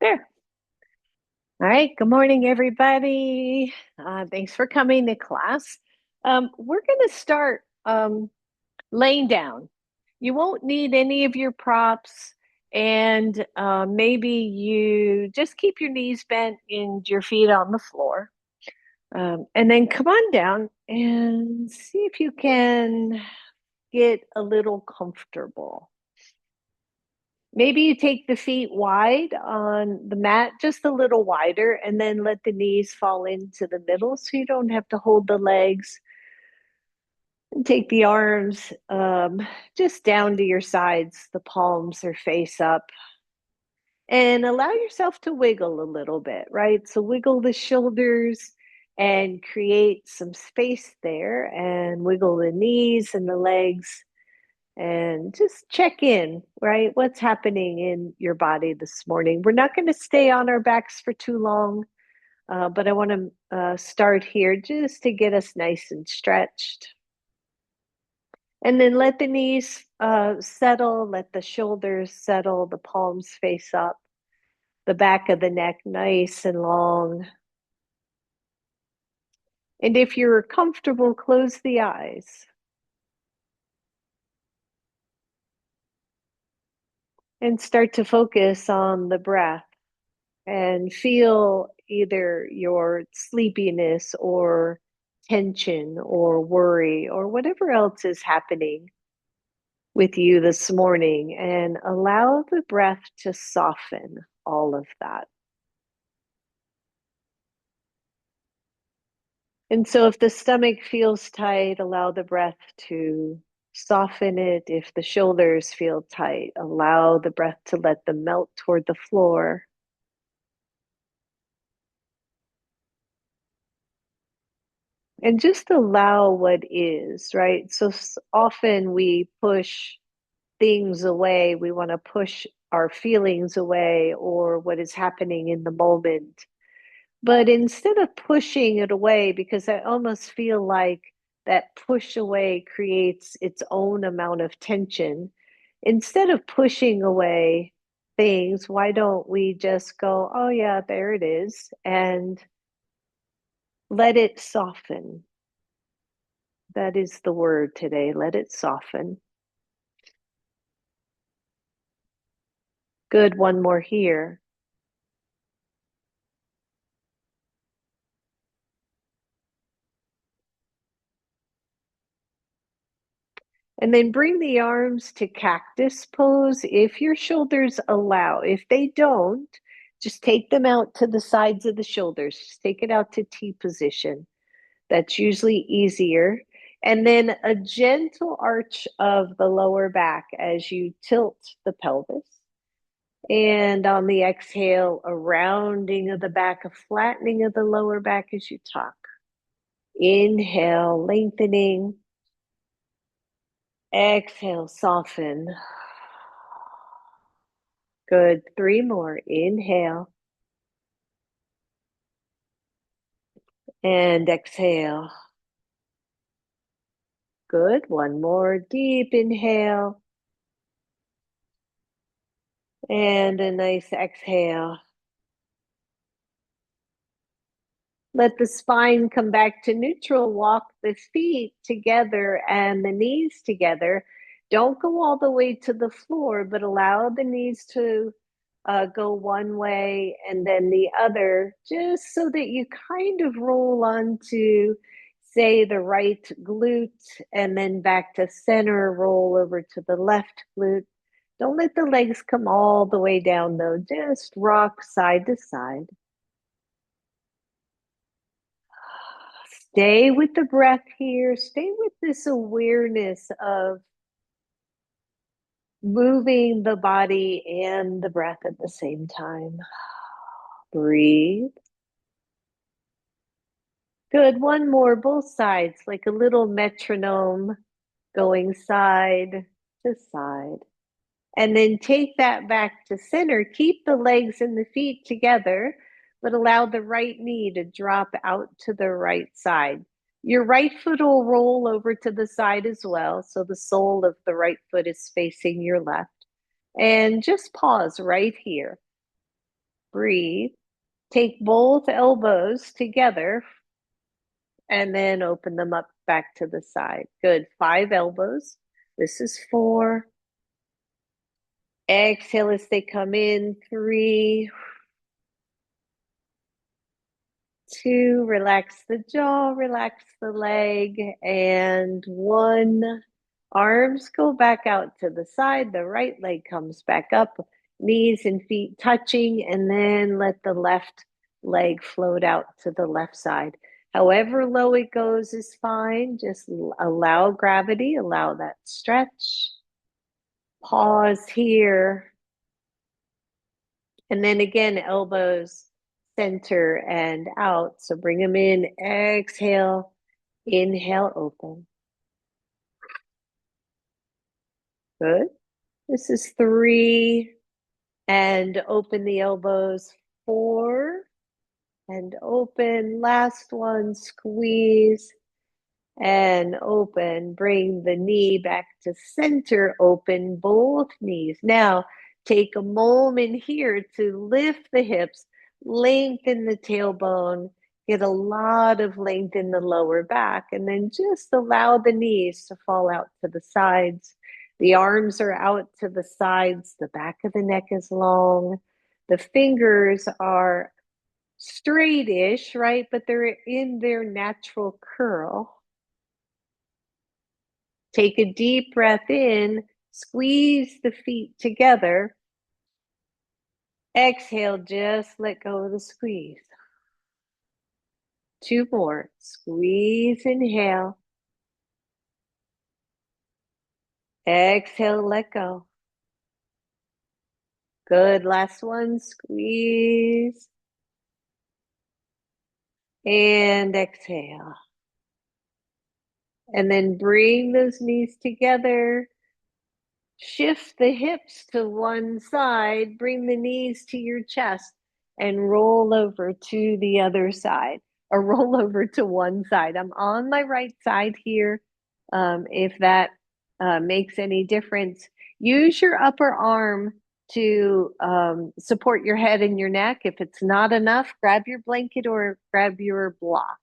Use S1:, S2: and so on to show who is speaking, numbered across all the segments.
S1: There. All right. Good morning, everybody. Thanks for coming to class. We're going to start laying down. You won't need any of your props, and maybe you just keep your knees bent and your feet on the floor. And then come on down and see if you can get a little comfortable. Maybe you take the feet wide on the mat, just a little wider, and then let the knees fall into the middle so you don't have to hold the legs. And take the arms just down to your sides, the palms are face up. And allow yourself to wiggle a little bit, right? So wiggle the shoulders and create some space there, and wiggle the knees and the legs and just check in, right? What's happening in your body this morning? We're not going to stay on our backs for too long, but I want to start here just to get us nice and stretched. And then let the knees settle, let the shoulders settle, the palms face up, the back of the neck nice and long. And if you're comfortable, close the eyes. And start to focus on the breath and feel either your sleepiness or tension or worry or whatever else is happening with you this morning, and allow the breath to soften all of that. And so if the stomach feels tight, allow the breath to soften it. If the shoulders feel tight, allow the breath to let them melt toward the floor. And just allow what is, right? So often we push things away. We want to push our feelings away or what is happening in the moment. But instead of pushing it away, because I almost feel like that push away creates its own amount of tension, instead of pushing away things, why don't we just go, oh, yeah, there it is, and let it soften? That is the word today. Let it soften. Good. One more here. And then bring the arms to cactus pose if your shoulders allow. If they don't, just take them out to the sides of the shoulders. Just take it out to T position. That's usually easier. And then a gentle arch of the lower back as you tilt the pelvis. And on the exhale, a rounding of the back, a flattening of the lower back as you talk. Inhale, lengthening. Exhale, soften. Good. Three more. Inhale and exhale. Good. One more. Deep inhale and a nice exhale. Let the spine come back to neutral. Walk the feet together and the knees together. Don't go all the way to the floor, but allow the knees to go one way and then the other, just so that you kind of roll onto, say, the right glute and then back to center, roll over to the left glute. Don't let the legs come all the way down, though. Just rock side to side. Stay with the breath here. Stay with this awareness of moving the body and the breath at the same time. Breathe. Good. One more, both sides, like a little metronome going side to side. And then take that back to center. Keep the legs and the feet together, but allow the right knee to drop out to the right side. Your right foot will roll over to the side as well. So the sole of the right foot is facing your left. And just pause right here. Breathe. Take both elbows together and then open them up back to the side. Good. 5 elbows. This is 4. Exhale as they come in. 3, 2, relax the jaw, relax the leg, and 1. Arms go back out to the side. The right leg comes back up, knees and feet touching, and then let the left leg float out to the left side. However low it goes is fine. Just allow gravity, allow that stretch. Pause here. And then again, elbows center and out. So bring them in, exhale, inhale, open. Good. This is 3, and open the elbows. 4, and open. Last one, squeeze and open. Bring the knee back to center, open both knees. Now, take a moment here to lift the hips, lengthen the tailbone, get a lot of length in the lower back, and then just allow the knees to fall out to the sides. The arms are out to the sides, the back of the neck is long. The fingers are straight-ish, right? But they're in their natural curl. Take a deep breath in, squeeze the feet together. Exhale, just let go of the squeeze. 2 more. Squeeze, inhale. Exhale, let go. Good. Last one. Squeeze. And exhale. And then bring those knees together. Shift the hips to one side. Bring the knees to your chest and roll over to the other side, or roll over to one side. I'm on my right side here. If that makes any difference, use your upper arm to support your head and your neck. If it's not enough, grab your blanket or grab your block.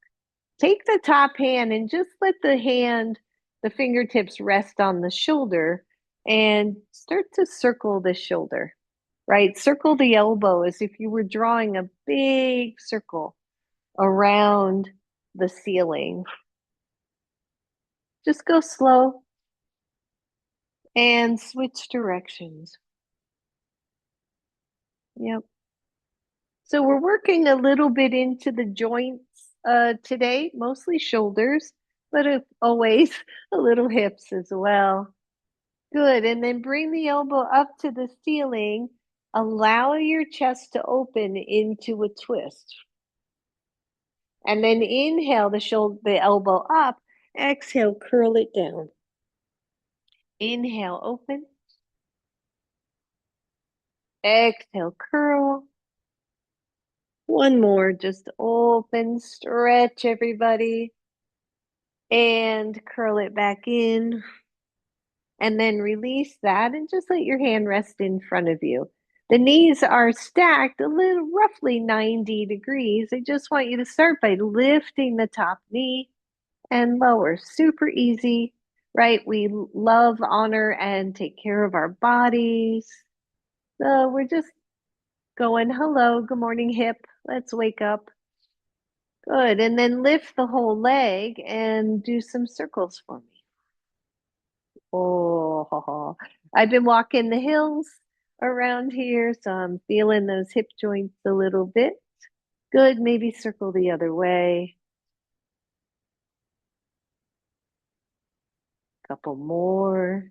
S1: Take the top hand and just let the fingertips rest on the shoulder and start to circle the shoulder, right? Circle the elbow as if you were drawing a big circle around the ceiling. Just go slow and switch directions. Yep. So we're working a little bit into the joints today, mostly shoulders, but always a little hips as well. Good. And then bring the elbow up to the ceiling. Allow your chest to open into a twist. And then inhale the elbow up. Exhale, curl it down. Inhale, open. Exhale, curl. One more, just open, stretch, everybody. And curl it back in. And then release that and just let your hand rest in front of you. The knees are stacked a little, roughly 90 degrees. I just want you to start by lifting the top knee and lower. Super easy, right? We love, honor, and take care of our bodies. So we're just going, hello, good morning, hip. Let's wake up. Good. And then lift the whole leg and do some circles for me. Oh, I've been walking the hills around here, so I'm feeling those hip joints a little bit. Good. Maybe circle the other way. Couple more.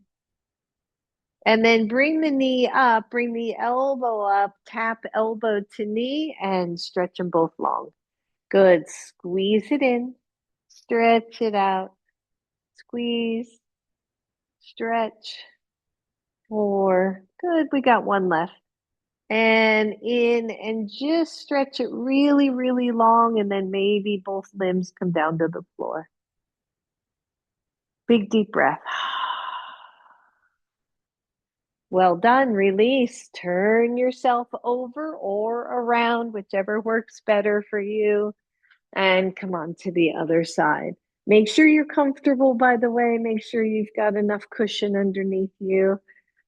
S1: And then bring the knee up, bring the elbow up, tap elbow to knee, and stretch them both long. Good. Squeeze it in, stretch it out, squeeze, stretch. 4. Good. We got one left. And in, and just stretch it really, really long, and then maybe both limbs come down to the floor. Big deep breath. Well done. Release. Turn yourself over or around, whichever works better for you. And come on to the other side. Make sure you're comfortable, by the way. Make sure you've got enough cushion underneath you.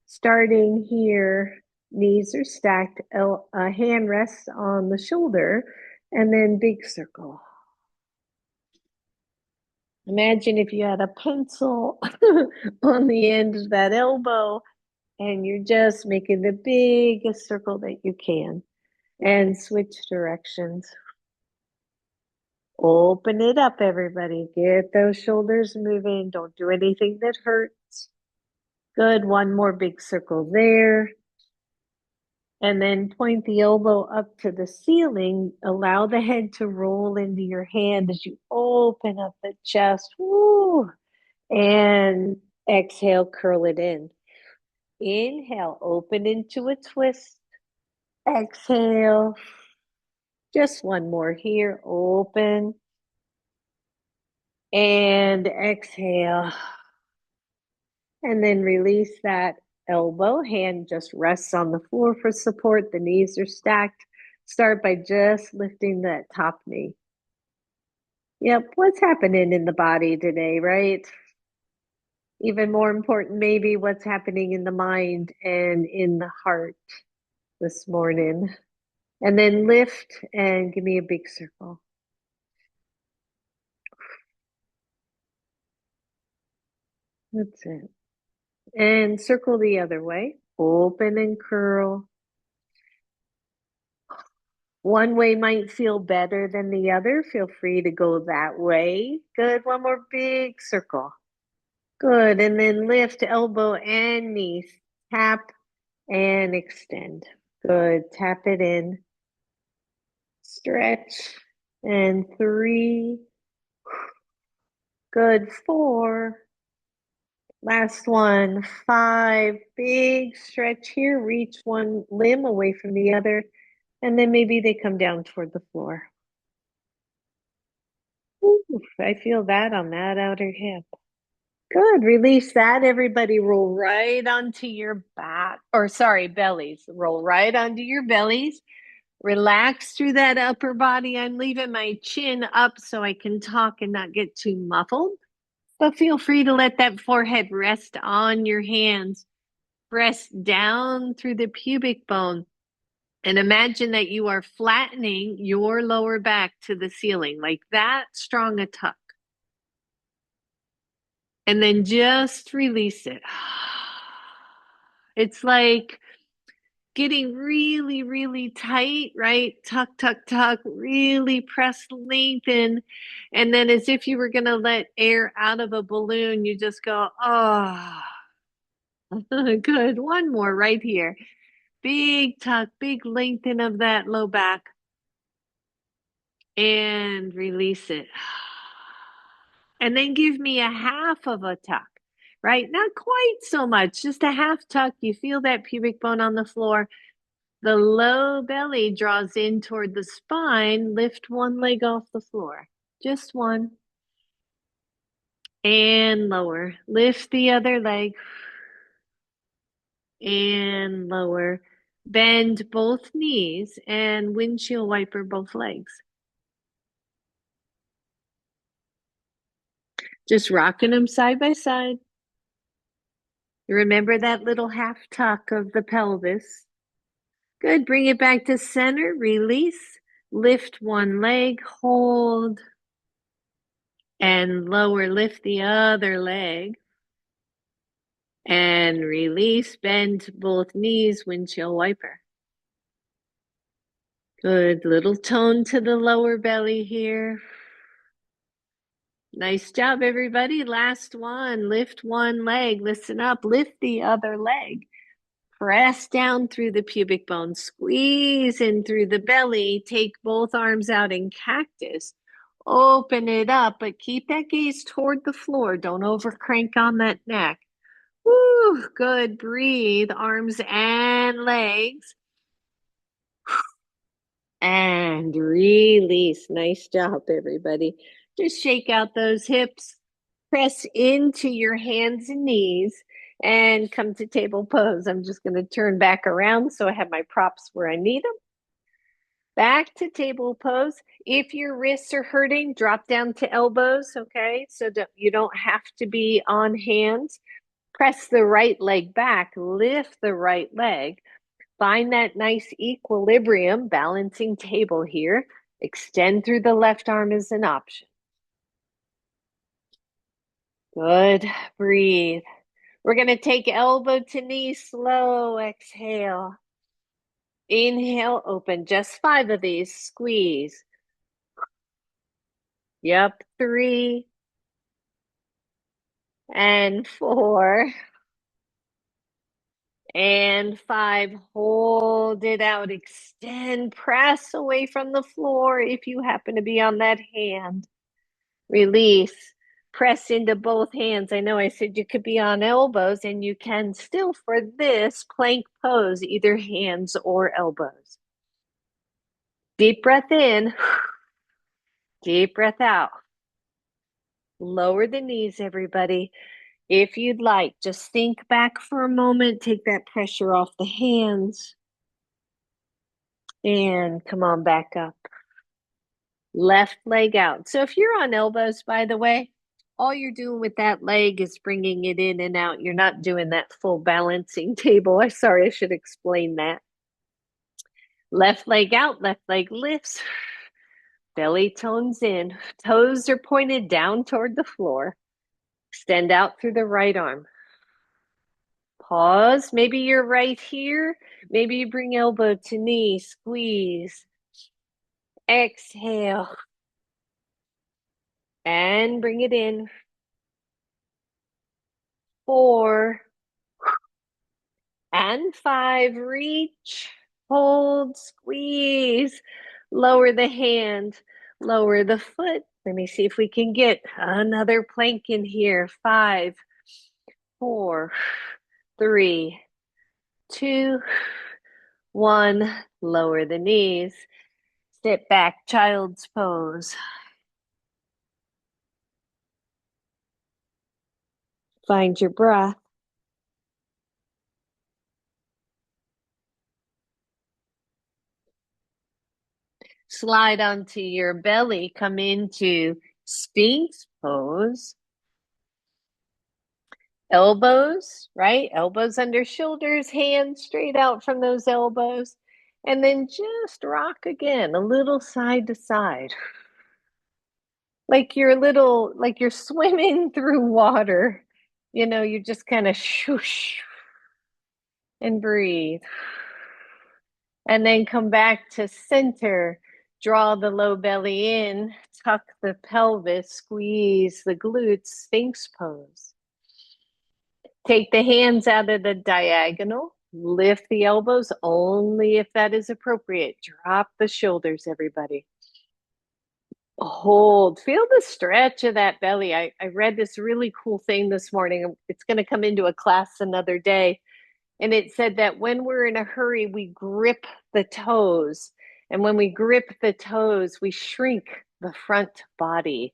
S1: Starting here, knees are stacked, hand rests on the shoulder, and then big circle. Imagine if you had a pencil on the end of that elbow and you're just making the biggest circle that you can. And switch directions. Open it up, everybody. Get those shoulders moving. Don't do anything that hurts. Good. One more big circle there. And then point the elbow up to the ceiling. Allow the head to roll into your hand as you open up the chest. Woo! And exhale, curl it in. Inhale, open into a twist. Exhale. Just one more here. Open. And exhale. And then release that elbow. Hand just rests on the floor for support. The knees are stacked. Start by just lifting that top knee. Yep, what's happening in the body today, right? Even more important, maybe what's happening in the mind and in the heart this morning. And then lift and give me a big circle. That's it. And circle the other way. Open and curl. One way might feel better than the other. Feel free to go that way. Good. One more big circle. Good. And then lift elbow and knee. Tap and extend. Good. Tap it in. Stretch. And 3. Good. 4. Last one. 5. Big stretch here. Reach one limb away from the other. And then maybe they come down toward the floor. Ooh, I feel that on that outer hip. Good. Release that. Everybody roll right onto your back, or sorry, bellies. Roll right onto your bellies. Relax through that upper body. I'm leaving my chin up so I can talk and not get too muffled. But feel free to let that forehead rest on your hands. Press down through the pubic bone. And imagine that you are flattening your lower back to the ceiling, like that strong a tuck. And then just release it. It's like getting really, really tight, right? Tuck, tuck, tuck, really press, lengthen. And then as if you were going to let air out of a balloon, you just go, oh, good. One more right here. Big tuck, big lengthen of that low back. And release it. And then give me a half of a tuck, right? Not quite so much, just a half tuck. You feel that pubic bone on the floor. The low belly draws in toward the spine. Lift one leg off the floor, just one. And lower. Lift the other leg. And lower. Bend both knees and windshield wiper both legs. Just rocking them side by side. Remember that little half tuck of the pelvis. Good. Bring it back to center. Release. Lift one leg. Hold. And lower. Lift the other leg. And release. Bend both knees. Windshield wiper. Good. Little tone to the lower belly here. Nice job, everybody. Last one. Lift one leg. Listen up. Lift the other leg. Press down through the pubic bone. Squeeze in through the belly. Take both arms out in cactus. Open it up, but keep that gaze toward the floor. Don't overcrank on that neck. Woo, good. Breathe. Arms and legs. And release. Nice job, everybody. Just shake out those hips. Press into your hands and knees. And come to table pose. I'm just going to turn back around so I have my props where I need them. Back to table pose. If your wrists are hurting, drop down to elbows, okay? So you don't have to be on hands. Press the right leg back, lift the right leg. Find that nice equilibrium, balancing table here. Extend through the left arm as an option. Good. Breathe. We're going to take elbow to knee, slow exhale. Inhale, open. Just 5 of these. Squeeze. Yep, 3 and 4 and 5. Hold it out. Extend. Press away from the floor if you happen to be on that hand. Release. Press into both hands. I know I said you could be on elbows, and you can still for this plank pose, either hands or elbows. Deep breath in. Deep breath out. Lower the knees, everybody. If you'd like, just think back for a moment, take that pressure off the hands, and come on back up. Left leg out. So if you're on elbows, by the way, all you're doing with that leg is bringing it in and out. You're not doing that full balancing table. I'm sorry, I should explain that. Left leg out, left leg lifts. Belly tones in. Toes are pointed down toward the floor. Extend out through the right arm. Pause. Maybe you're right here. Maybe you bring elbow to knee. Squeeze. Exhale. And bring it in. 4 and 5. Reach. Hold. Squeeze. Lower the hand. Lower the foot. Let me see if we can get another plank in here. 5, 4, 3, 2, 1. Lower the knees. Sit back, child's pose. Find your breath. Slide onto your belly. Come into Sphinx pose. Elbows, right? Elbows under shoulders, hands straight out from those elbows. And then just rock again, a little side to side. Like you're swimming through water. You just kind of shoosh and breathe. And then come back to center. Draw the low belly in, tuck the pelvis, squeeze the glutes, Sphinx pose. Take the hands out of the diagonal, lift the elbows only if that is appropriate. Drop the shoulders, everybody. Hold, feel the stretch of that belly. I read this really cool thing this morning. It's going to come into a class another day. And it said that when we're in a hurry, we grip the toes. And when we grip the toes, we shrink the front body.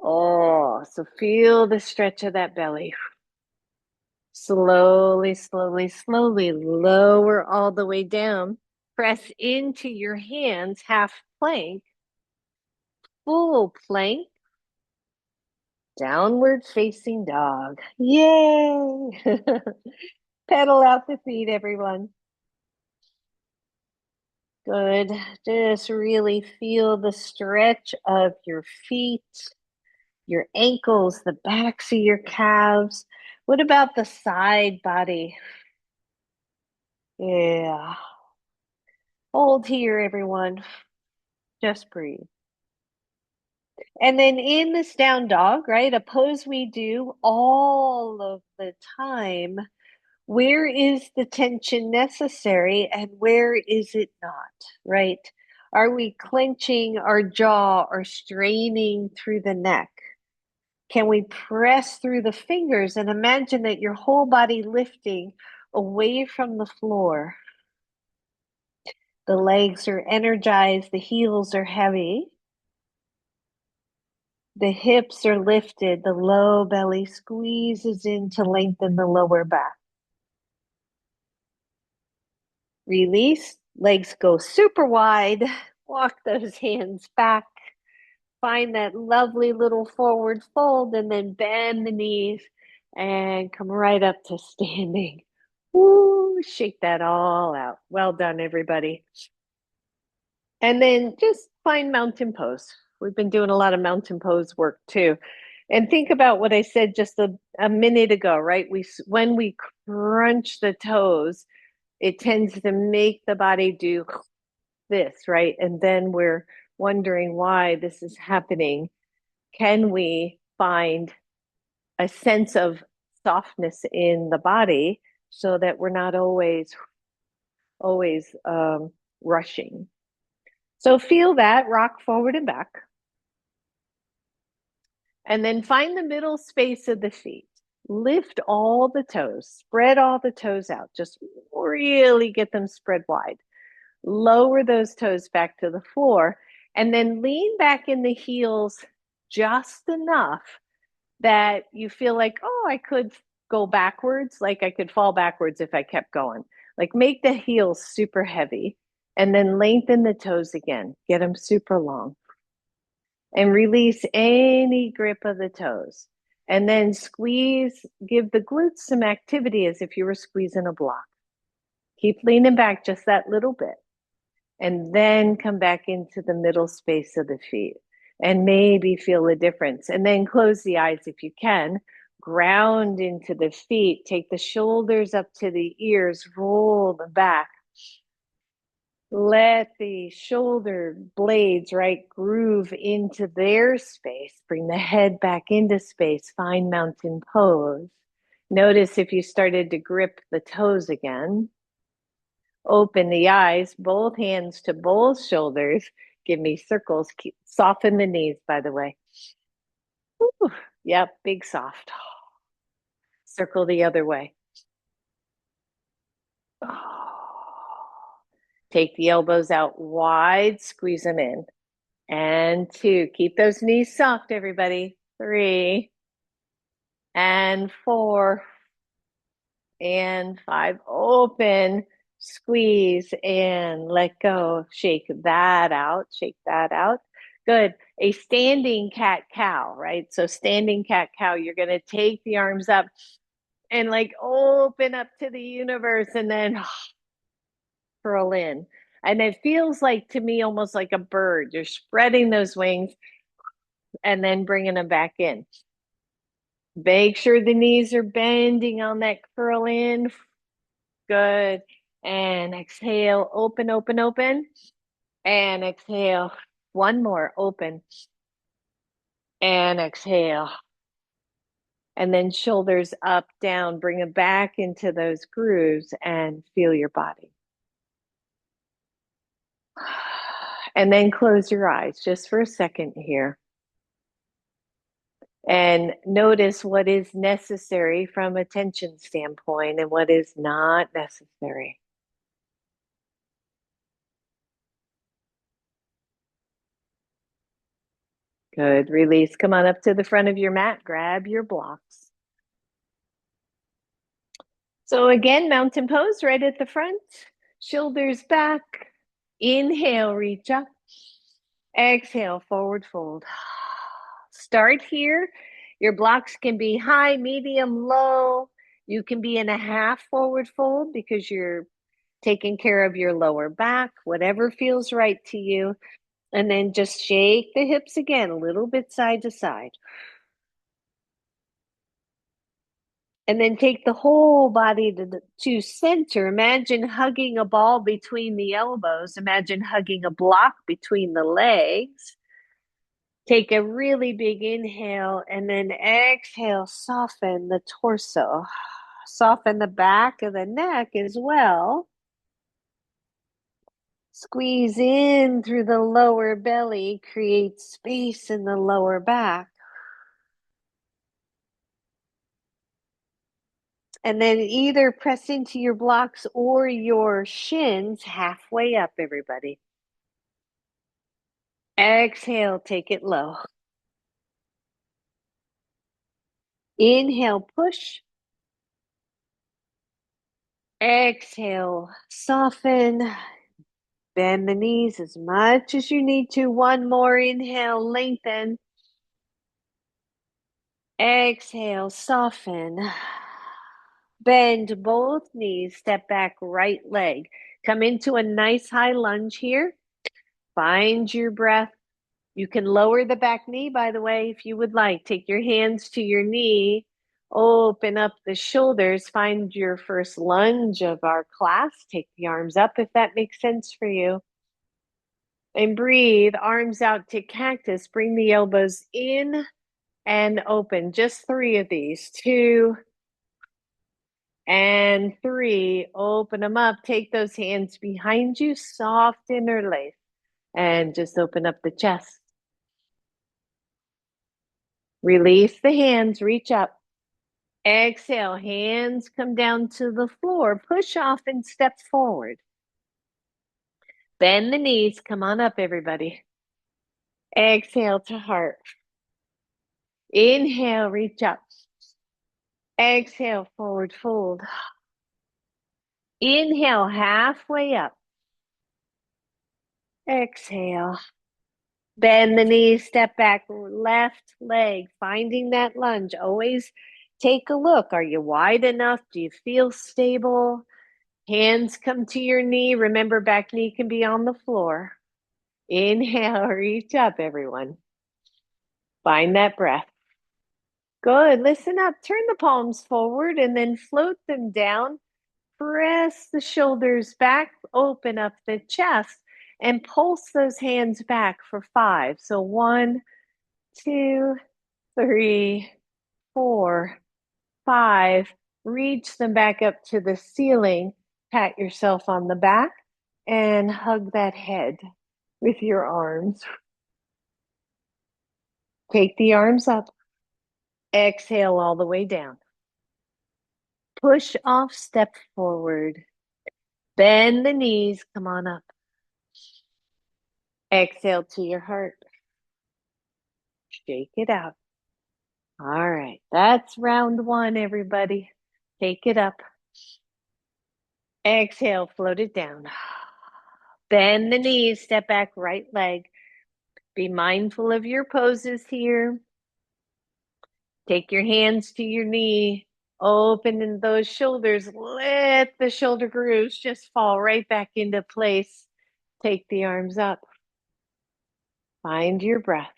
S1: Oh, so feel the stretch of that belly. Slowly, slowly, slowly lower all the way down. Press into your hands, half plank, full plank, downward facing dog. Yay! Pedal out the feet, everyone. Good. Just really feel the stretch of your feet, your ankles, the backs of your calves. What about the side body? Yeah. Hold here, everyone. Just breathe. And then in this down dog, right? A pose we do all of the time. Where is the tension necessary and where is it not, right? Are we clenching our jaw or straining through the neck? Can we press through the fingers and imagine that your whole body lifting away from the floor? The legs are energized, the heels are heavy. The hips are lifted. The low belly squeezes in to lengthen the lower back. Release. Legs go super wide. Walk those hands back. Find that lovely little forward fold and then bend the knees and come right up to standing. Woo, shake that all out. Well done, everybody. And then just find mountain pose. We've been doing a lot of mountain pose work too. And think about what I said just a minute ago, right? When we crunch the toes, it tends to make the body do this, right? And then we're wondering why this is happening. Can we find a sense of softness in the body so that we're not always rushing? So feel that, rock forward and back. And then find the middle space of the feet. Lift all the toes, spread all the toes out. Just really get them spread wide. Lower those toes back to the floor and then lean back in the heels just enough that you feel like, oh, I could go backwards, like I could fall backwards if I kept going. Like make the heels super heavy and then lengthen the toes again. Get them super long and release any grip of the toes. And then squeeze, give the glutes some activity as if you were squeezing a block. Keep leaning back just that little bit. And then come back into the middle space of the feet and maybe feel a difference. And then close the eyes if you can. Ground into the feet. Take the shoulders up to the ears. Roll them back. Let the shoulder blades, right, groove into their space. Bring the head back into space. Find mountain pose. Notice if you started to grip the toes again. Open the eyes, both hands to both shoulders. Give me circles. Soften the knees, by the way. Ooh, yep, big soft. Circle the other way. Take the elbows out wide, squeeze them in. And 2. Keep those knees soft, everybody. 3. And 4. And 5. Open, squeeze, and let go. Shake that out. Shake that out. Good. A standing cat-cow, right? So standing cat-cow, you're going to take the arms up and like open up to the universe and then curl in. And it feels like to me almost like a bird. You're spreading those wings and then bringing them back in. Make sure the knees are bending on that curl in. Good. And exhale, open, open, open. And exhale. One more, open. And exhale. And then shoulders up, down, bring them back into those grooves and feel your body. And then close your eyes just for a second here. And notice what is necessary from a tension standpoint and what is not necessary. Good. Release. Come on up to the front of your mat. Grab your blocks. So again, mountain pose right at the front. Shoulders back. Inhale, reach up. Exhale, forward fold. Start here. Your blocks can be high, medium, low. You can be in a half forward fold because you're taking care of your lower back, whatever feels right to you. And then just shake the hips again, a little bit side to side. And then take the whole body to center. Imagine hugging a ball between the elbows. Imagine hugging a block between the legs. Take a really big inhale and then exhale, soften the torso. Soften the back of the neck as well. Squeeze in through the lower belly, create space in the lower back. And then either press into your blocks or your shins halfway up, everybody. Exhale, take it low. Inhale, push. Exhale, soften. Bend the knees as much as you need to. One more inhale, lengthen. Exhale, soften. Bend both knees, step back, right leg. Come into a nice high lunge here. Find your breath. You can lower the back knee, by the way, if you would like. Take your hands to your knee. Open up the shoulders. Find your first lunge of our class. Take the arms up if that makes sense for you. And breathe, arms out to cactus. Bring the elbows in and open. Just 3 of these. 2 and 3. Open them up. Take those hands behind you. Soft interlace. And just open up the chest. Release the hands. Reach up. Exhale. Hands come down to the floor. Push off and step forward. Bend the knees. Come on up, everybody. Exhale to heart. Inhale, reach up. Exhale, forward fold. Inhale, halfway up. Exhale. Bend the knees, step back, left leg, finding that lunge. Always take a look. Are you wide enough? Do you feel stable? Hands come to your knee. Remember, back knee can be on the floor. Inhale, reach up, everyone. Find that breath. Good. Listen up. Turn the palms forward and then float them down. Press the shoulders back, open up the chest, and pulse those hands back for 5. So 1, 2, 3, 4, 5. Reach them back up to the ceiling. Pat yourself on the back and hug that head with your arms. Take the arms up. Exhale all the way down. Push off, step forward. Bend the knees, come on up. Exhale to your heart. Shake it out. All right, that's round 1, everybody. Take it up. Exhale, float it down. Bend the knees, step back, right leg. Be mindful of your poses here. Take your hands to your knee. Open those shoulders. Let the shoulder grooves just fall right back into place. Take the arms up. Find your breath.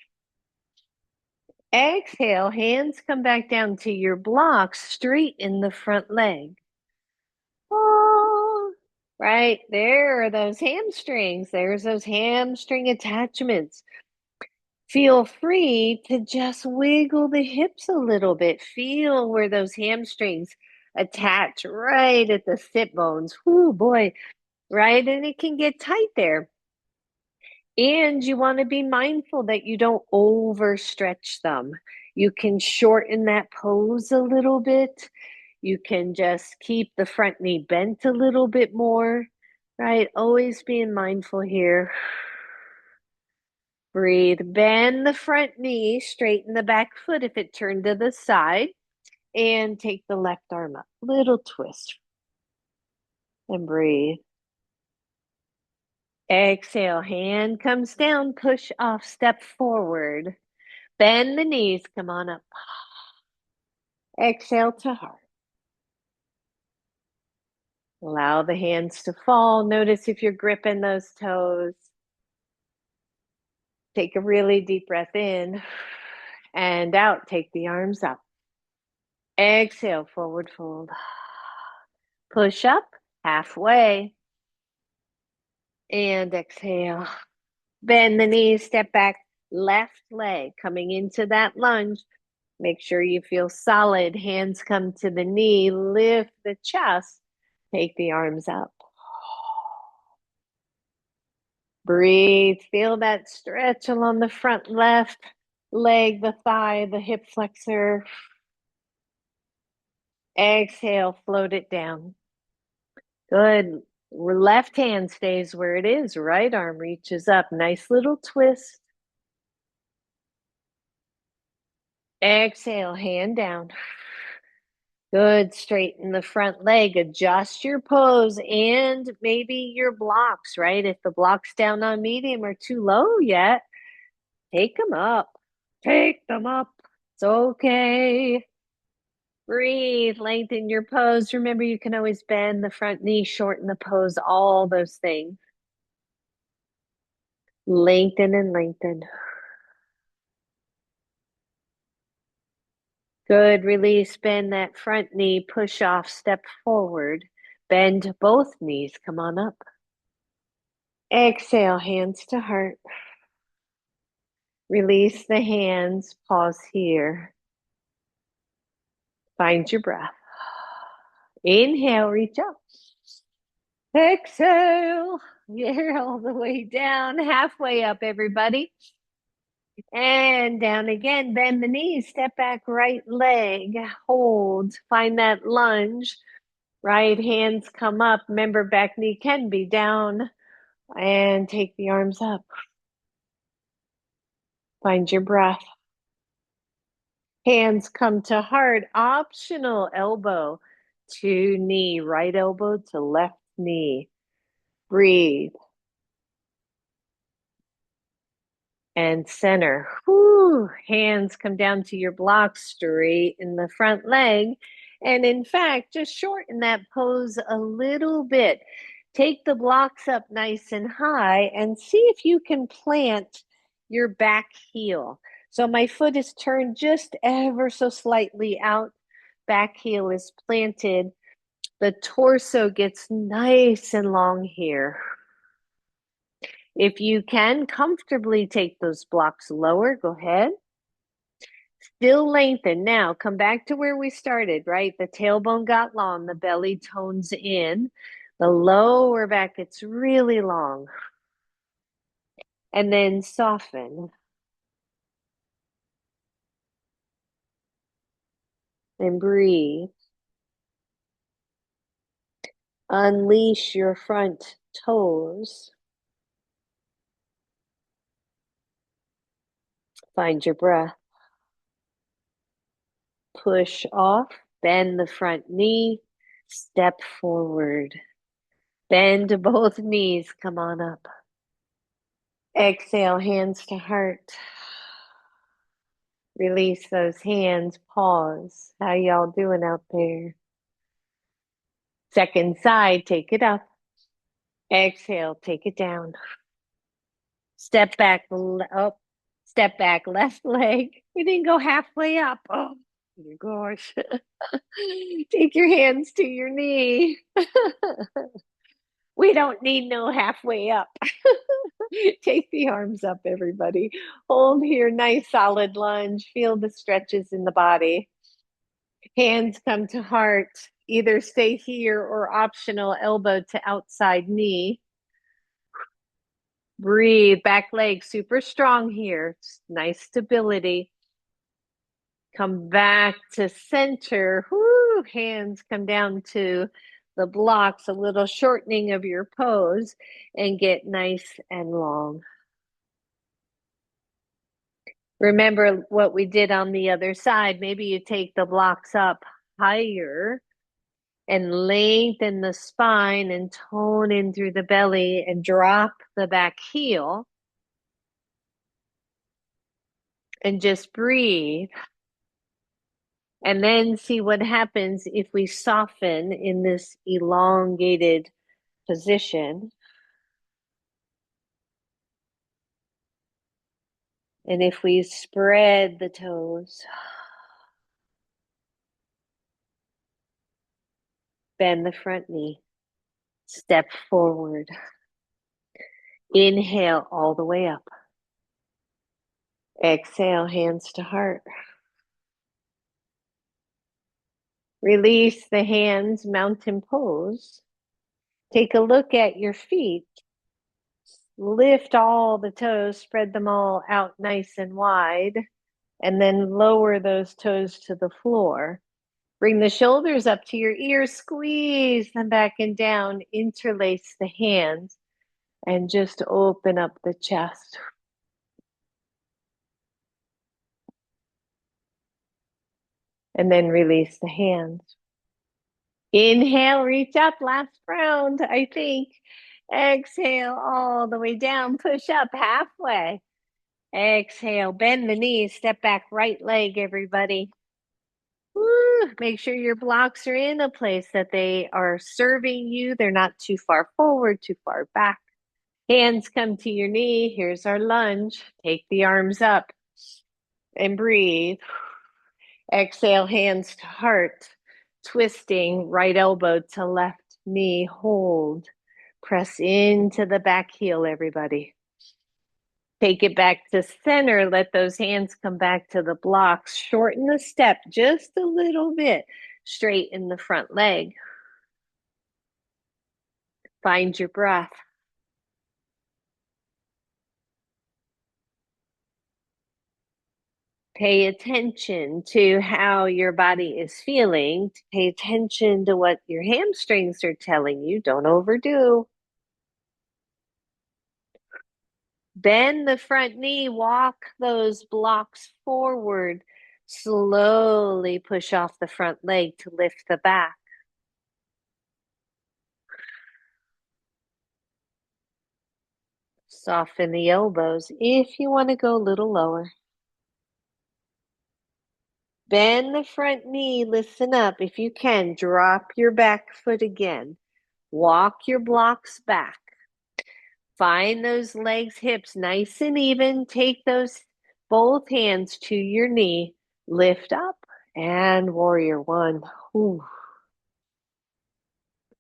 S1: Exhale, hands come back down to your blocks, straighten the front leg. Oh, right there are those hamstrings. There's those hamstring attachments. Feel free to just wiggle the hips a little bit. Feel where those hamstrings attach right at the sit bones. Whoo, boy, right? And it can get tight there. And you want to be mindful that you don't overstretch them. You can shorten that pose a little bit. You can just keep the front knee bent a little bit more, right? Always being mindful here. Breathe. Bend the front knee, straighten the back foot if it turned to the side, and take the left arm up. Little twist. And breathe. Exhale, hand comes down, push off, step forward. Bend the knees, come on up. Exhale to heart. Allow the hands to fall. Notice if you're gripping those toes. Take a really deep breath in and out. Take the arms up. Exhale, forward fold. Push up, halfway. And exhale. Bend the knees, step back. Left leg coming into that lunge. Make sure you feel solid. Hands come to the knee. Lift the chest. Take the arms up. Breathe. Feel that stretch along the front left leg, the thigh, the hip flexor. Exhale, float it down. Good. Left hand stays where it is. Right arm reaches up. Nice little twist. Exhale, hand down. Good. Straighten the front leg. Adjust your pose and maybe your blocks, right? If the blocks down on medium are too low yet, take them up. Take them up. It's okay. Breathe. Lengthen your pose. Remember, you can always bend the front knee, shorten the pose, all those things. Lengthen and lengthen. Good. Release. Bend that front knee. Push off. Step forward. Bend both knees. Come on up. Exhale. Hands to heart. Release the hands. Pause here. Find your breath. Inhale. Reach up. Exhale. You're all the way down. Halfway up, everybody. And down again, bend the knees, step back, right leg, hold, find that lunge, right hands come up. Remember, back knee can be down, and take the arms up. Find your breath. Hands come to heart, optional elbow to knee, right elbow to left knee. Breathe. And center. Whew. Hands come down to your blocks, straight in the front leg. And in fact, just shorten that pose a little bit. Take the blocks up nice and high and see if you can plant your back heel. So my foot is turned just ever so slightly out. Back heel is planted. The torso gets nice and long here. If you can comfortably take those blocks lower, go ahead. Still lengthen. Now come back to where we started, right? The tailbone got long, the belly tones in, the lower back gets really long. And then soften. And breathe. Unleash your front toes. Find your breath. Push off, bend the front knee, step forward. Bend both knees, come on up. Exhale, hands to heart. Release those hands, pause. How y'all doing out there? Second side, take it up. Exhale, take it down. Step back, up. Step back, left leg. We didn't go halfway up. Oh my gosh. Take your hands to your knee. We don't need no halfway up. Take the arms up, everybody. Hold here, nice solid lunge. Feel the stretches in the body. Hands come to heart. Either stay here or optional elbow to outside knee. Breathe, back leg super strong here. Nice stability. Come back to center. Whoo, hands come down to the blocks, a little shortening of your pose, and get nice and long. Remember what we did on the other side. Maybe you take the blocks up higher and lengthen the spine and tone in through the belly and drop the back heel. And just breathe. And then see what happens if we soften in this elongated position. And if we spread the toes, bend the front knee, step forward, inhale all the way up. Exhale, hands to heart. Release the hands, mountain pose. Take a look at your feet. Lift all the toes, spread them all out nice and wide, and then lower those toes to the floor. Bring the shoulders up to your ears, squeeze them back and down, interlace the hands, and just open up the chest. And then release the hands. Inhale, reach up, last round, I think. Exhale all the way down, push up halfway. Exhale, bend the knees, step back, right leg, everybody. Woo. Make sure your blocks are in a place that they are serving you. They're not too far forward, too far back. Hands come to your knee. Here's our lunge. Take the arms up and breathe. Exhale, hands to heart. Twisting, right elbow to left knee. Hold. Press into the back heel, everybody. Take it back to center. Let those hands come back to the blocks. Shorten the step just a little bit. Straighten the front leg. Find your breath. Pay attention to how your body is feeling. Pay attention to what your hamstrings are telling you. Don't overdo. Bend the front knee, walk those blocks forward. Slowly push off the front leg to lift the back. Soften the elbows if you want to go a little lower. Bend the front knee, listen up. If you can, drop your back foot again. Walk your blocks back. Find those legs, hips nice and even. Take those both hands to your knee. Lift up and warrior one. Ooh.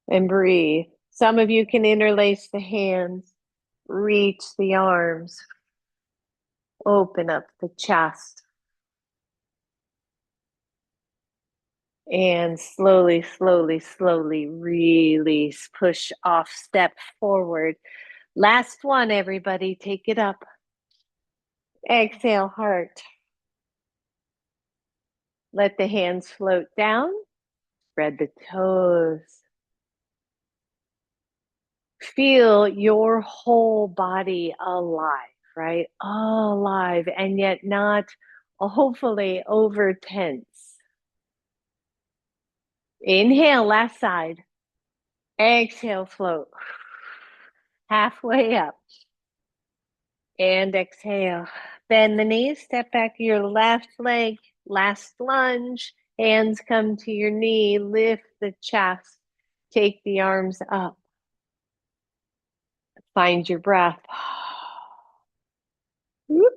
S1: And breathe. Some of you can interlace the hands, reach the arms, open up the chest. And slowly, slowly, slowly release. Push off, step forward. Last one, everybody. Take it up. Exhale, heart. Let the hands float down. Spread the toes. Feel your whole body alive, right? Alive and yet not hopefully over tense. Inhale, last side. Exhale, float. Halfway up. And exhale. Bend the knees, step back your left leg. Last lunge. Hands come to your knee. Lift the chest. Take the arms up. Find your breath. Whoop.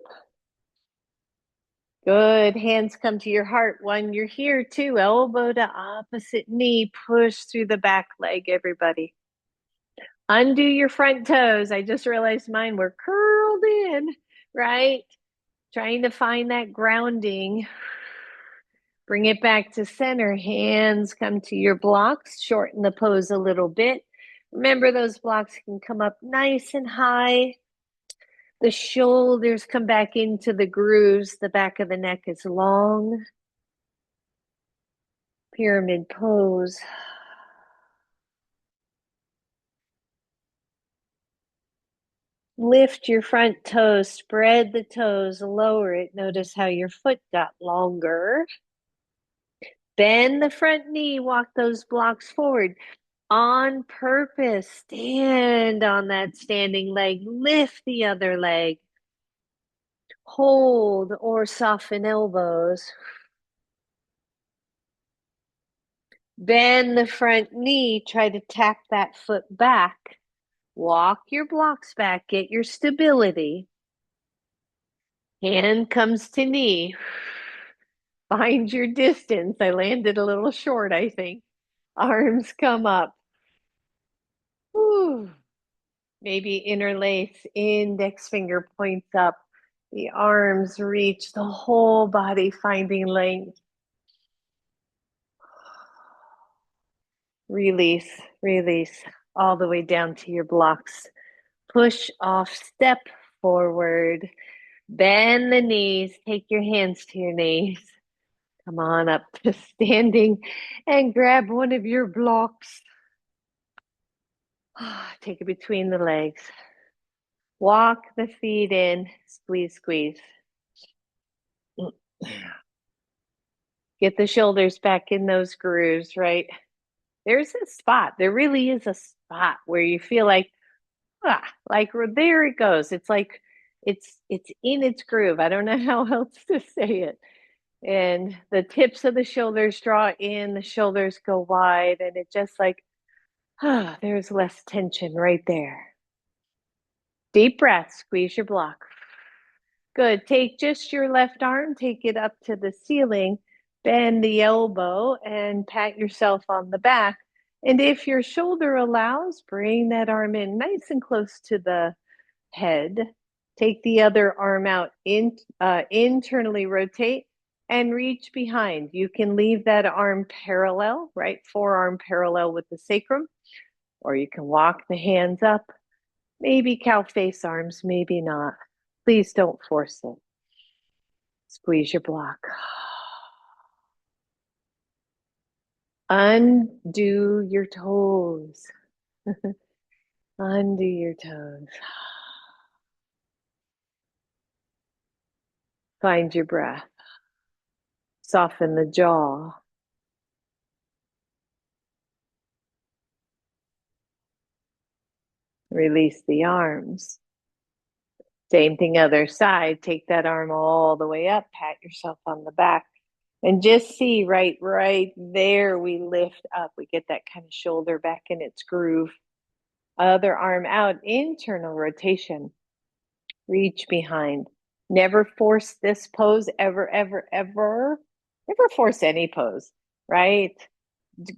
S1: Good. Hands come to your heart. One, you're here. Two, elbow to opposite knee. Push through the back leg, everybody. Undo your front toes. I just realized mine were curled in, right? Trying to find that grounding. Bring it back to center. Hands come to your blocks. Shorten the pose a little bit. Remember, those blocks can come up nice and high. The shoulders come back into the grooves. The back of the neck is long. Pyramid pose. Lift your front toes, spread the toes, lower it. Notice how your foot got longer. Bend the front knee, walk those blocks forward. On purpose, stand on that standing leg, lift the other leg. Hold or soften elbows. Bend the front knee, try to tap that foot back. Walk your blocks back, get your stability. Hand comes to knee. Find your distance. I landed a little short, I think. Arms come up. Whew. Maybe interlace, index finger points up. The arms reach the whole body, finding length. Release, release, all the way down to your blocks. Push off, step forward. Bend the knees, take your hands to your knees. Come on up to standing and grab one of your blocks. Take it between the legs. Walk the feet in, squeeze, squeeze. Get the shoulders back in those grooves, right? There's a spot. There really is a spot where you feel like there it goes. It's like it's in its groove. I don't know how else to say it. And the tips of the shoulders draw in, the shoulders go wide, and it just like, there's less tension right there. Deep breath, squeeze your block. Good. Take just your left arm, take it up to the ceiling, bend the elbow, and pat yourself on the back. And if your shoulder allows, bring that arm in nice and close to the head. Take the other arm out, internally rotate, and reach behind. You can leave that arm parallel, right? Forearm parallel with the sacrum, or you can walk the hands up. Maybe cow face arms, maybe not. Please don't force it. Squeeze your block. Undo your toes. Undo your toes. Find your breath. Soften the jaw. Release the arms. Same thing, other side. Take that arm all the way up. Pat yourself on the back. And just see right there, we lift up. We get that kind of shoulder back in its groove. Other arm out, internal rotation. Reach behind. Never force this pose, ever, ever, ever. Never force any pose, right?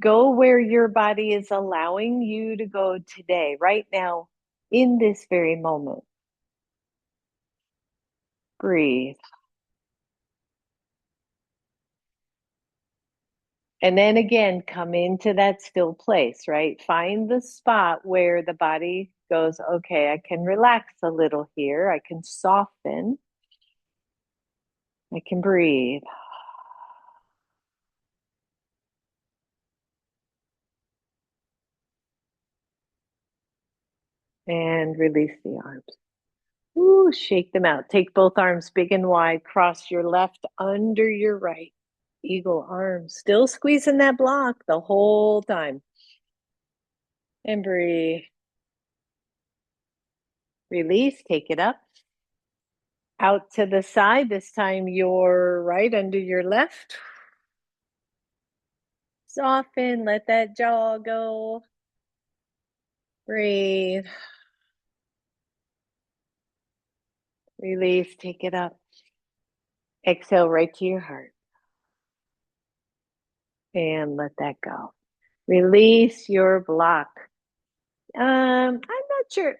S1: Go where your body is allowing you to go today, right now, in this very moment. Breathe. And then again, come into that still place, right? Find the spot where the body goes, okay, I can relax a little here. I can soften. I can breathe. And release the arms. Ooh, shake them out. Take both arms big and wide. Cross your left under your right. Eagle arms. Still squeezing that block the whole time. And breathe. Release. Take it up. Out to the side. This time your right under your left. Soften. Let that jaw go. Breathe. Release. Take it up. Exhale right to your heart. And let that go. Release your block. I'm not sure.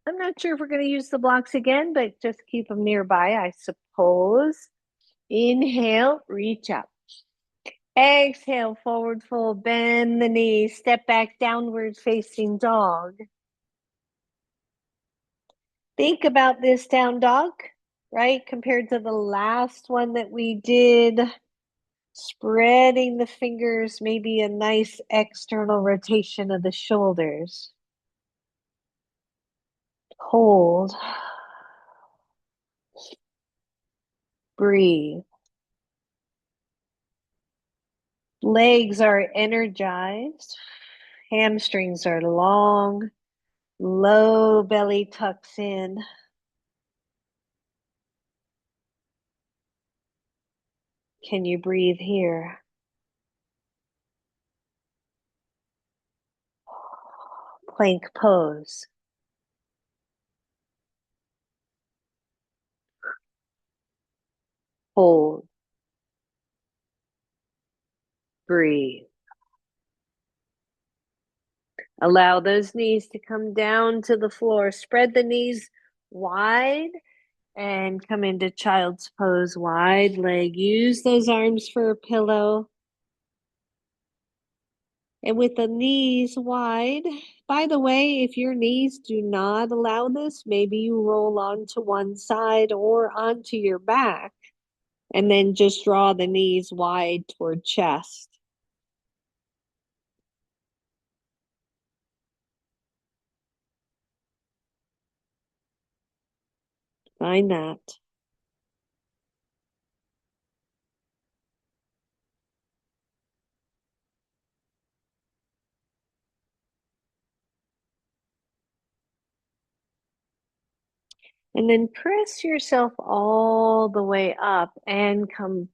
S1: I'm not sure if we're going to use the blocks again, but just keep them nearby, I suppose. Inhale, reach up. Exhale, forward fold, bend the knees, step back, downward facing dog. Think about this down dog, right? Compared to the last one that we did. Spreading the fingers, maybe a nice external rotation of the shoulders. Hold. Breathe. Legs are energized. Hamstrings are long. Low belly tucks in. Can you breathe here? Plank pose. Hold. Breathe. Allow those knees to come down to the floor. Spread the knees wide and come into child's pose. Wide leg. Use those arms for a pillow. And with the knees wide, by the way, if your knees do not allow this, maybe you roll onto one side or onto your back, and then just draw the knees wide toward chest. Find that. And then press yourself all the way up and come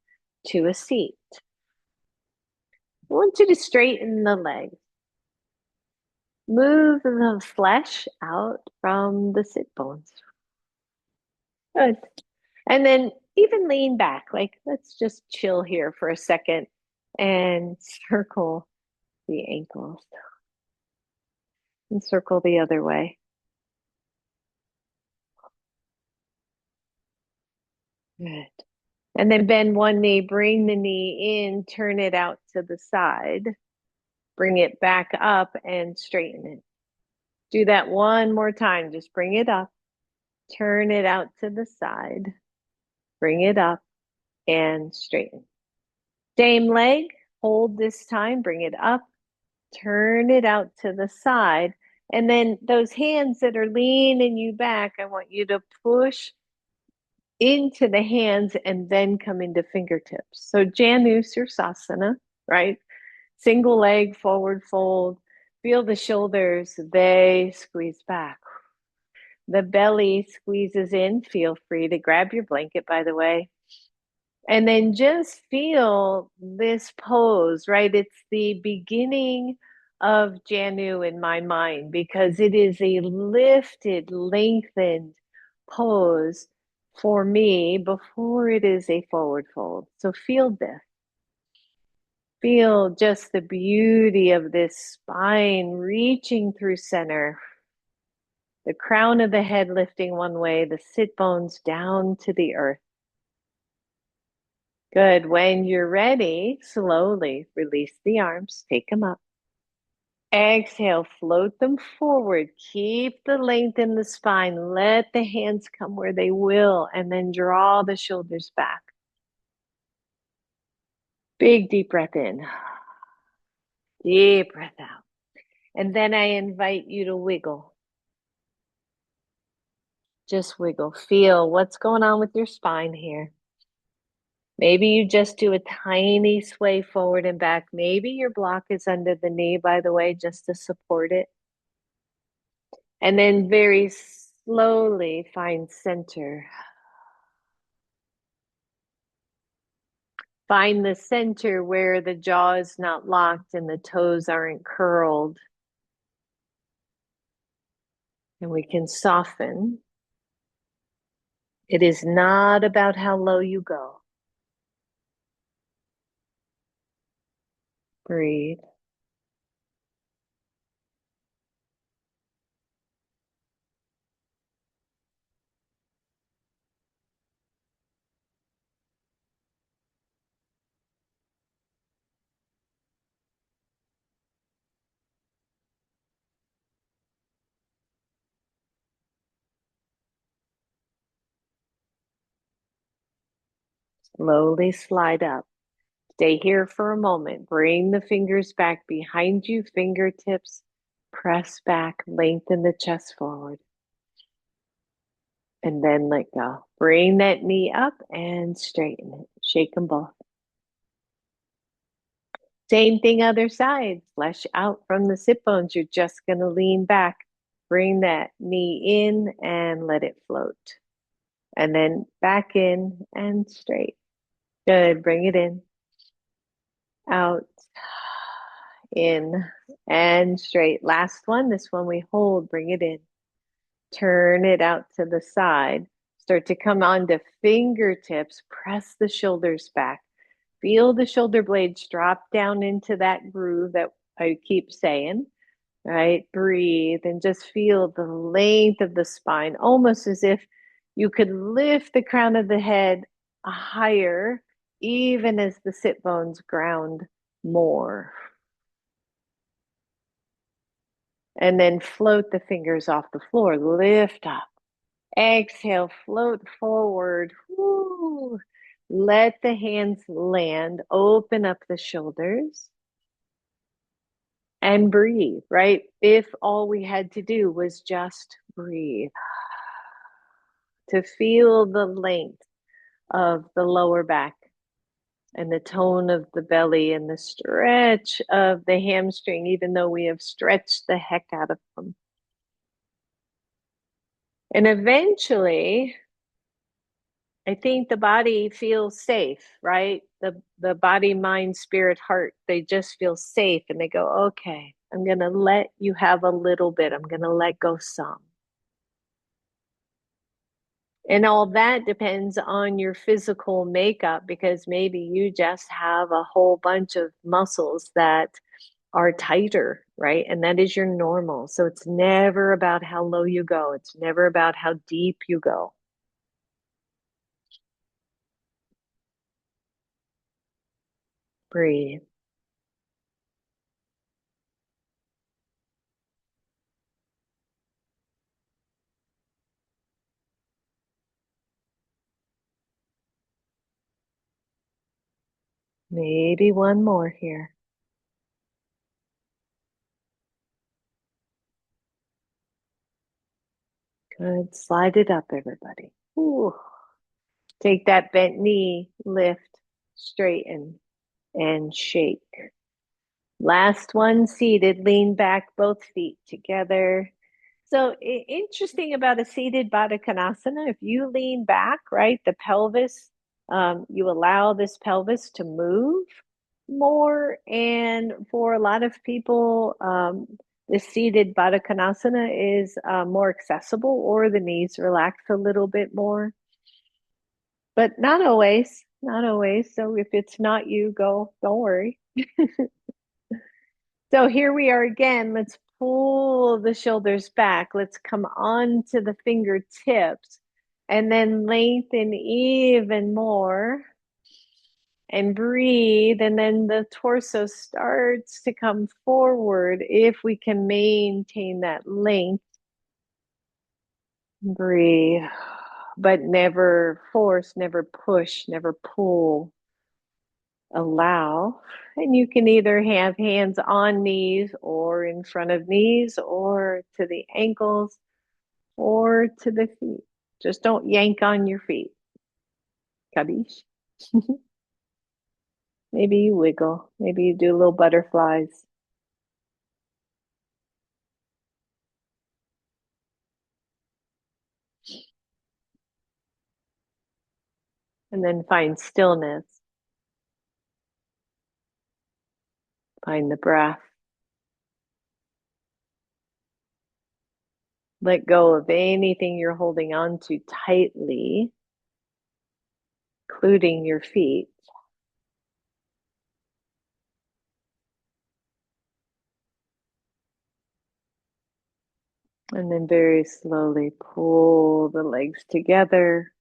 S1: to a seat. I want you to straighten the legs. Move the flesh out from the sit bones. Good. And then even lean back, like let's just chill here for a second and circle the ankles and circle the other way. Good. And then bend one knee, bring the knee in, turn it out to the side, bring it back up and straighten it. Do that one more time. Just bring it up, turn it out to the side, bring it up and straighten. Same leg, hold this time, bring it up, turn it out to the side. And then those hands that are leaning you back, I want you to push into the hands and then come into fingertips. So Janu Sirsasana, right? Single leg forward fold. Feel the shoulders, they squeeze back. The belly squeezes in. Feel free to grab your blanket, by the way. And then just feel this pose, right? It's the beginning of Janu in my mind because it is a lifted, lengthened pose for me before it is a forward fold. So feel this. Feel just the beauty of this spine reaching through center. The crown of the head lifting one way, the sit bones down to the earth. Good. When you're ready, slowly release the arms, take them up. Exhale, float them forward. Keep the length in the spine. Let the hands come where they will, and then draw the shoulders back. Big deep breath in. Deep breath out. And then I invite you to wiggle. Just wiggle. Feel what's going on with your spine here. Maybe you just do a tiny sway forward and back. Maybe your block is under the knee, by the way, just to support it. And then very slowly find center. Find the center where the jaw is not locked and the toes aren't curled. And we can soften. It is not about how low you go. Breathe. Slowly slide up. Stay here for a moment. Bring the fingers back behind you, fingertips. Press back, lengthen the chest forward. And then let go. Bring that knee up and straighten it. Shake them both. Same thing, other side. Flesh out from the sit bones. You're just going to lean back. Bring that knee in and let it float. And then back in and straight. Good. Bring it in. Out. In and straight. Last one. This one we hold. Bring it in. Turn it out to the side. Start to come onto fingertips. Press the shoulders back. Feel the shoulder blades drop down into that groove that I keep saying, right? Breathe and just feel the length of the spine, almost as if you could lift the crown of the head higher, even as the sit bones ground more. And then float the fingers off the floor, lift up. Exhale, float forward. Woo. Let the hands land, open up the shoulders and breathe, right? If all we had to do was just breathe, to feel the length of the lower back and the tone of the belly and the stretch of the hamstring, even though we have stretched the heck out of them. And eventually, I think the body feels safe, right? The body, mind, spirit, heart, they just feel safe and they go, okay, I'm going to let you have a little bit. I'm going to let go some. And all that depends on your physical makeup because maybe you just have a whole bunch of muscles that are tighter, right? And that is your normal. So it's never about how low you go, it's never about how deep you go. Breathe. Maybe one more here. Good. Slide it up, everybody. Ooh. Take that bent knee, lift, straighten, and shake. Last one seated, lean back, both feet together. So interesting about a seated Baddha Konasana, if you lean back, right, the pelvis, you allow this pelvis to move more. And for a lot of people, the seated Baddha Konasana is more accessible, or the knees relax a little bit more. But not always, not always. So if it's not you, go, don't worry. So here we are again. Let's pull the shoulders back. Let's come on to the fingertips and then lengthen even more and breathe. And then the torso starts to come forward if we can maintain that length. Breathe, but never force, never push, never pull. Allow. And you can either have hands on knees or in front of knees or to the ankles or to the feet. Just don't yank on your feet. Kabish. Maybe you wiggle. Maybe you do little butterflies. And then find stillness. Find the breath. Let go of anything you're holding on to tightly, including your feet. And then very slowly pull the legs together.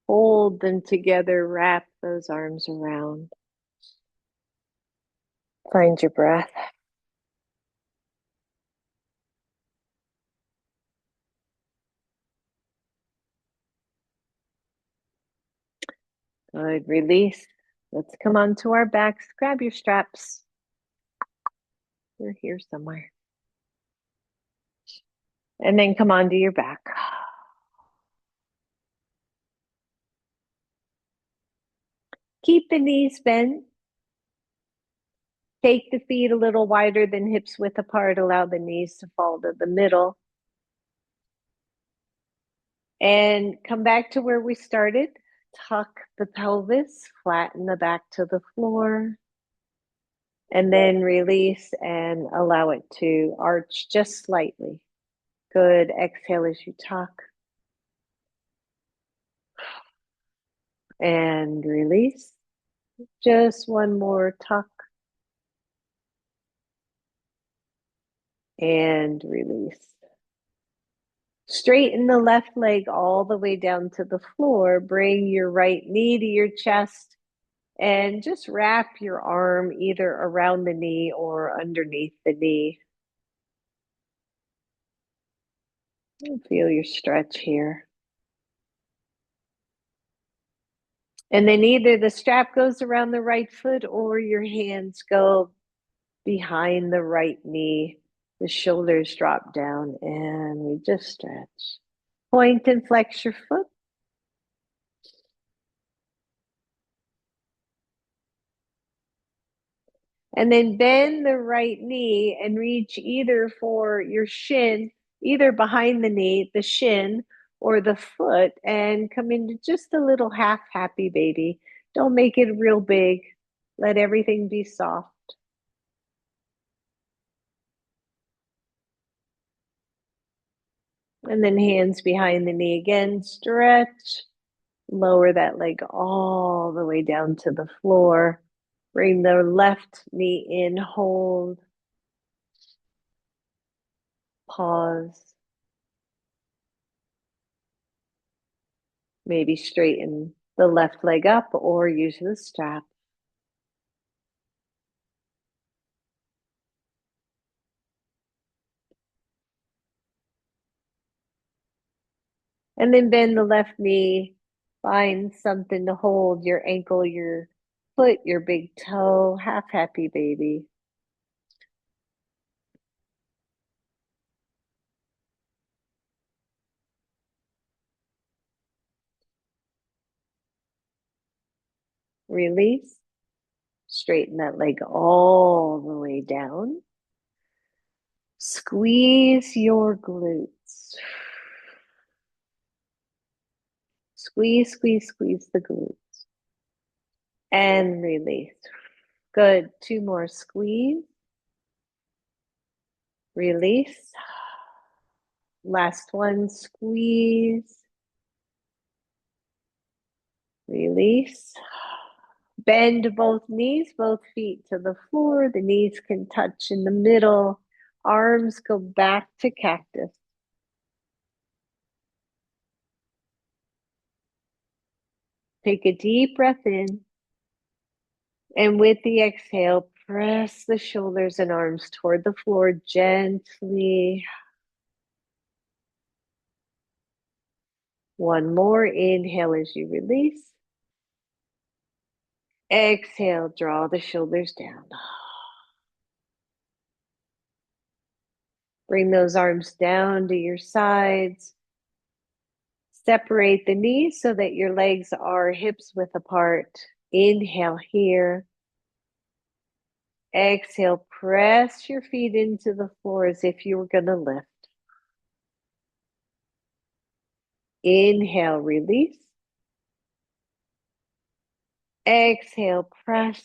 S1: Hold them together, wrap those arms around. Find your breath. Good. Release. Let's come onto our backs. Grab your straps. They're here somewhere. And then come onto your back. Keep the knees bent. Take the feet a little wider than hips width apart. Allow the knees to fall to the middle. And come back to where we started. Tuck the pelvis, flatten the back to the floor. And then release and allow it to arch just slightly. Good. Exhale as you tuck. And release. Just one more tuck. And release. Straighten the left leg all the way down to the floor. Bring your right knee to your chest and just wrap your arm either around the knee or underneath the knee. Feel your stretch here. And then either the strap goes around the right foot or your hands go behind the right knee. The shoulders drop down and we just stretch. Point and flex your foot. And then bend the right knee and reach either for your shin, either behind the knee, the shin, or the foot and come into just a little half happy baby. Don't make it real big. Let everything be soft. And then hands behind the knee again, stretch. Lower that leg all the way down to the floor. Bring the left knee in, hold, pause. Maybe straighten the left leg up or use the strap. And then bend the left knee. Find something to hold your ankle, your foot, your big toe. Half happy baby. Release. Straighten that leg all the way down. Squeeze your glutes. Squeeze, squeeze, squeeze the glutes. And release. Good. Two more. Squeeze. Release. Last one. Squeeze. Release. Bend both knees, both feet to the floor. The knees can touch in the middle. Arms go back to cactus. Take a deep breath in. And with the exhale, press the shoulders and arms toward the floor gently. One more. Inhale as you release. Exhale, draw the shoulders down. Bring those arms down to your sides. Separate the knees so that your legs are hips width apart. Inhale here. Exhale, press your feet into the floor as if you were going to lift. Inhale, release. Exhale, press.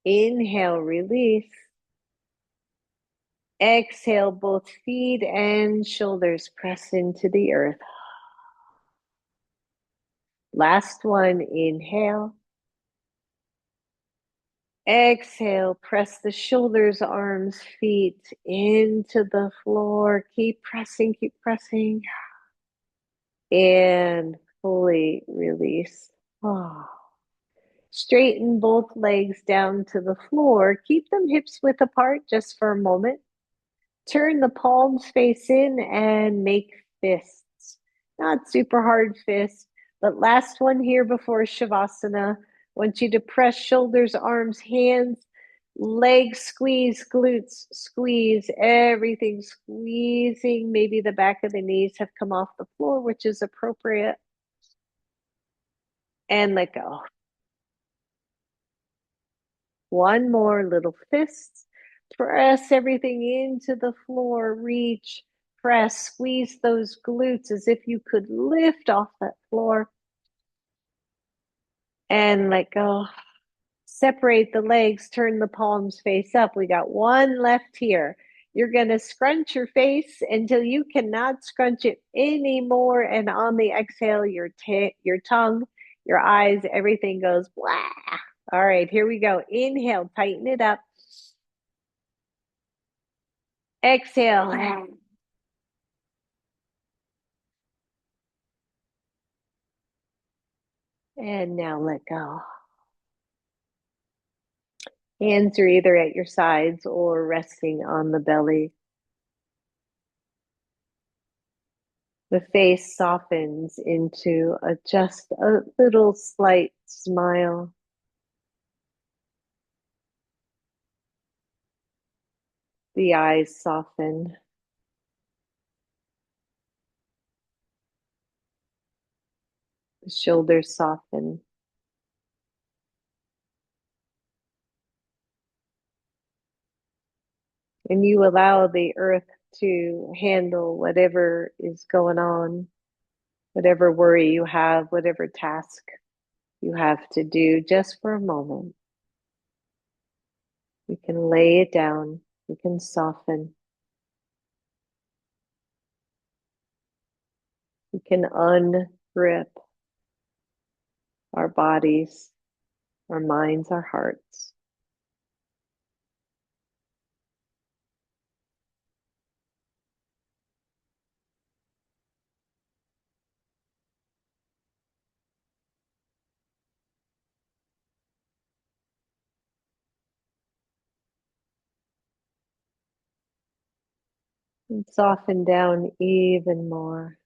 S1: Inhale, release. Exhale, both feet and shoulders press into the earth. Last one, inhale. Exhale, press the shoulders, arms, feet into the floor. Keep pressing, keep pressing. And fully release. Oh. Straighten both legs down to the floor. Keep them hips width apart just for a moment. Turn the palms face in and make fists. Not super hard fists, but last one here before Shavasana. I want you to press shoulders, arms, hands, legs, squeeze, glutes, squeeze, everything squeezing. Maybe the back of the knees have come off the floor, which is appropriate. And let go. One more, little fists. Press everything into the floor. Reach, press, squeeze those glutes as if you could lift off that floor. And let go. Separate the legs, turn the palms face up. We got one left here. You're going to scrunch your face until you cannot scrunch it anymore. And on the exhale, your tongue, your eyes, everything goes blah. All right, here we go. Inhale, tighten it up. Exhale. And now let go. Hands are either at your sides or resting on the belly. The face softens into just a little slight smile. The eyes soften. The shoulders soften. And you allow the earth to handle whatever is going on, whatever worry you have, whatever task you have to do just for a moment. We can lay it down, we can soften, we can ungrip our bodies, our minds, our hearts. And soften down even more.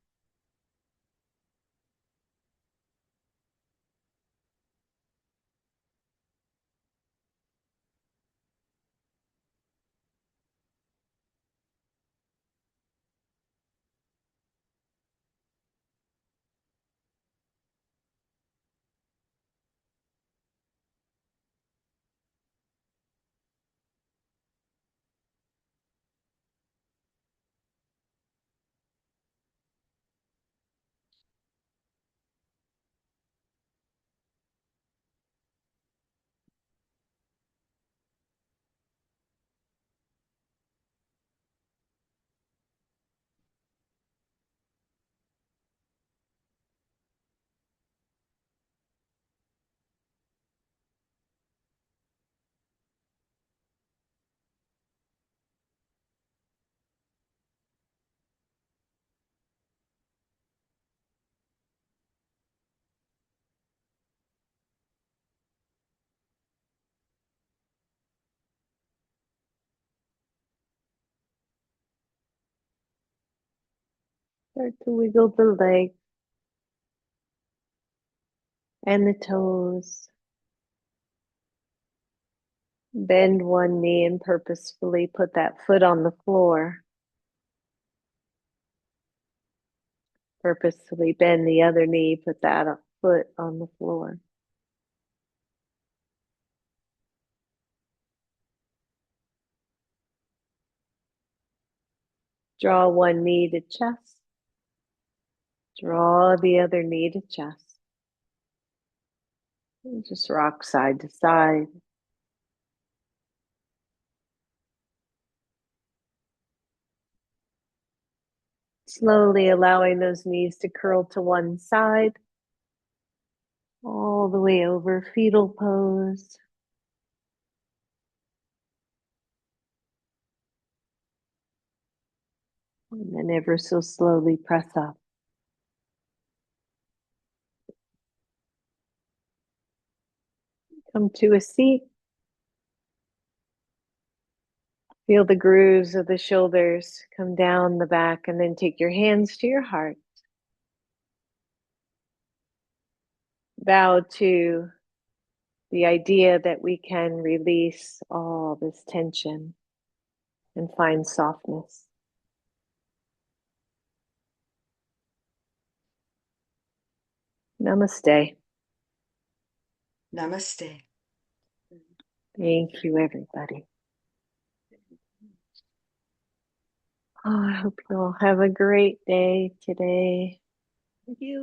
S1: Start to wiggle the legs and the toes. Bend one knee and purposefully put that foot on the floor. Purposefully bend the other knee, put that foot on the floor. Draw one knee to chest. Draw the other knee to chest. And just rock side to side. Slowly allowing those knees to curl to one side, all the way over fetal pose. And then ever so slowly press up. Come to a seat. Feel the grooves of the shoulders come down the back, and then take your hands to your heart. Bow to the idea that we can release all this tension and find softness. Namaste.
S2: Namaste.
S1: Thank you, everybody. Oh, I hope you all have a great day today.
S2: Thank you.